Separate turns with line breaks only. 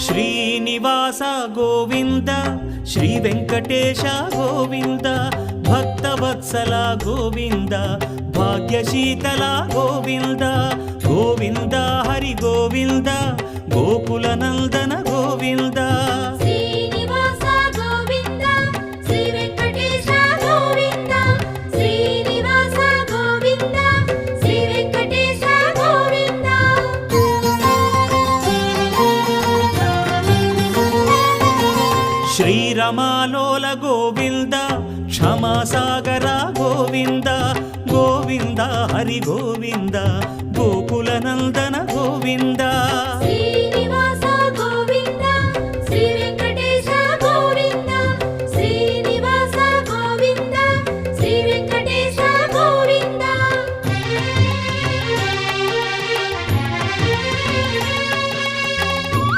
Srinivasa Govinda Shri Venkatesha Govinda Bhaktavatsala Govinda భాగ్యశీతల Govinda Govinda Hari Govinda Gokula Nandana Govinda
Srinivasa Govinda Shri Venkatesha Govinda Srinivasa Govinda Shri Venkatesha Govinda
శ్రీరమాలోల Govinda క్షమాసాగర Govinda Govinda Hari Govinda Gokula Nandana Govinda
Shri